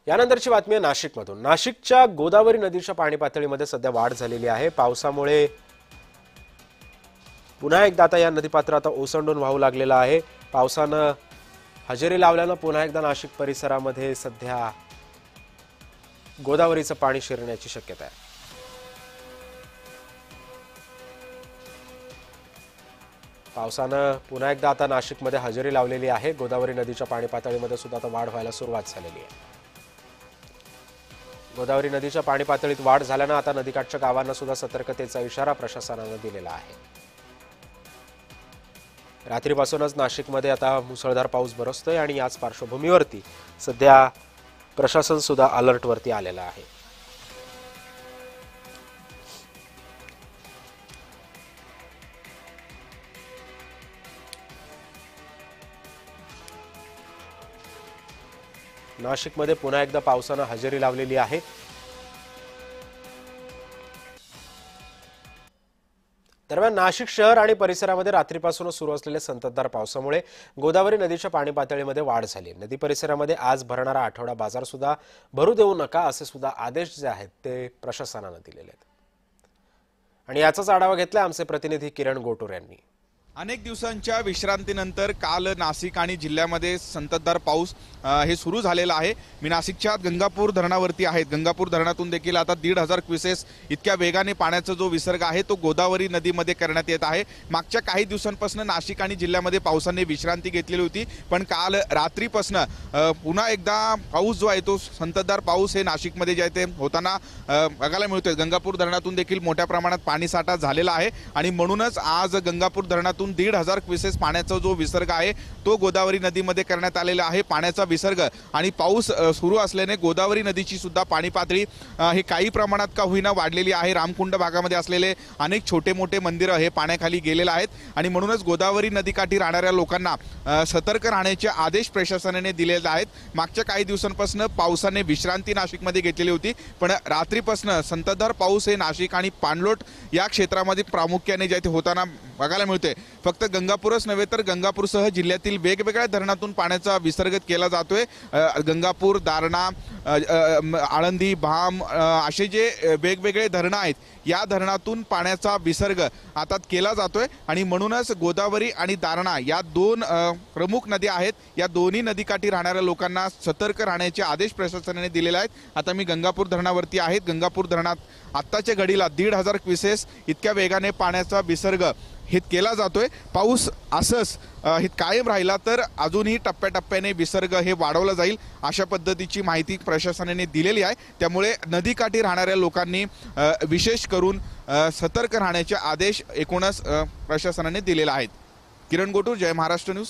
यानंतरची बातमी आहे नाशिकमधून। नाशिकच्या गोदावरी नदीच्या पाणी पातळीमध्ये सध्या वाढ झालेली आहे। पावसामुळे पुन्हा एकदा आता या नदीपात्र ओसंडून वाहू लागलेला आहे। पावसानं हजेरी लावल्यानं पुन्हा एकदा नाशिक परिसरामध्ये सध्या गोदावरीचं पाणी शिरण्याची शक्यता आहे। पावसानं पुन्हा एकदा आता नाशिकमध्ये हजेरी लावलेली आहे। गोदावरी नदीच्या पाणी पातळीमध्ये सुद्धा आता वाढ व्हायला सुरुवात झालेली आहे। गोदावरी नदीच्या पाणी पातळीत वाढ झाल्यानं आता नदीकाठच्या गावांना सुद्धा सतर्कतेचा इशारा प्रशासनानं दिलेला आहे। रात्रीपासूनच नाशिकमध्ये आता मुसळधार पाऊस बरसतोय आणि याच पार्श्वभूमीवरती सध्या प्रशासन सुद्धा अलर्टवरती आलेलं आहे। नाशिकमध्ये पुन्हा एकदा पावसानं हजेरी लावलेली आहे। दरम्यान नाशिक शहर आणि परिसरामध्ये रात्रीपासून सुरू असलेल्या संततधार पावसामुळे गोदावरी नदीच्या पाणी पातळीमध्ये वाढ झाली। नदी परिसरामध्ये आज भरणारा आठवडा बाजार सुद्धा भरू देऊ नका असे सुद्धा आदेश जे आहेत ते प्रशासनाने दिलेले आहेत। आणि याचाच आढावा घेतला आमचे प्रतिनिधी किरण गोटूर यांनी। अनेक दिवसांच्या विश्रांतीनंतर काल नाशिक आणि जिल्ह्यामध्ये संततधार पाऊस हे सुरू झालेला आहे। मी नाशिकच्या गंगापूर धरणावरती आहे। गंगापूर धरणातून देखील आता 1,500 क्युसेस इतक्या वेगाने पाण्याचा जो विसर्ग आहे तो गोदावरी नदीमध्ये करण्यात येत आहे। मागच्या काही दिवसांपासून नाशिक आणि जिल्ह्यामध्ये पावसाने विश्रांती घेतलेली होती, पण काल रात्रीपासून पुन्हा एकदा पाऊस जो आहे तो संततधार पाऊस हे नाशिकमध्ये जे आहे ते होताना बघायला मिळतोय। गंगापूर धरणातून देखील मोठ्या प्रमाणात पाणीसाठा झालेला आहे आणि म्हणूनच आज गंगापूर धरणातून 1,500 क्युसेस पाण्याचा जो विसर्ग आहे तो गोदावरी नदीमध्ये करण्यात आलेला आहे। पाण्याचा विसर्ग आणि पाऊस सुरू असल्याने गोदावरी नदीची सुद्धा पाणी पातळी हे काही प्रमाणात का होईना वाढलेली आहे। रामकुंड भागामध्ये असलेले अनेक छोटे मोठे मंदिरं हे पाण्याखाली गेलेले आहेत आणि म्हणूनच गोदावरी नदीकाठी राहणाऱ्या लोकांना सतर्क राहण्याचे आदेश प्रशासनाने दिलेले आहेत। मागच्या काही दिवसांपासून पावसाने विश्रांती नाशिकमध्ये घेतलेली होती, पण रात्रीपासून संततधार पाऊस हे नाशिक आणि पाणलोट या क्षेत्रामध्ये प्रामुख्याने जे होताना बघायला मिळते। फक्त गंगापूरच नव्हे तर गंगापूरसह जिल्ह्यातील वेगवेगळ्या धरणातून पाण्याचा विसर्ग केला जातोय। गंगापूर, दारणा, आळंदी, भाम असे जे वेगवेगळे धरणं आहेत या धरणातून पाण्याचा विसर्ग आता केला जातोय आणि म्हणूनच गोदावरी आणि दारणा या दोन प्रमुख नद्या आहेत। या दोन्ही नदीकाठी राहणाऱ्या लोकांना सतर्क राहण्याचे आदेश प्रशासनाने दिलेले आहेत। आता मी गंगापूर धरणावरती आहे। गंगापूर धरणात आत्ताच्या घडीला 1,500 क्युसेस इतक्या वेगाने पाण्याचा विसर्ग हे केला जातोय। पाऊस असंच हे कायम राहिला तर अजूनही टप्प्याटप्प्याने विसर्ग हे वाढवला जाईल अशा पद्धतीची माहिती प्रशासनाने दिलेली आहे। त्यामुळे नदीकाठी राहणाऱ्या लोकांनी विशेष करून सतर्क राहण्याचे आदेश एकूणच प्रशासनाने दिलेले आहेत। किरण गोटूर, जय महाराष्ट्र न्यूज।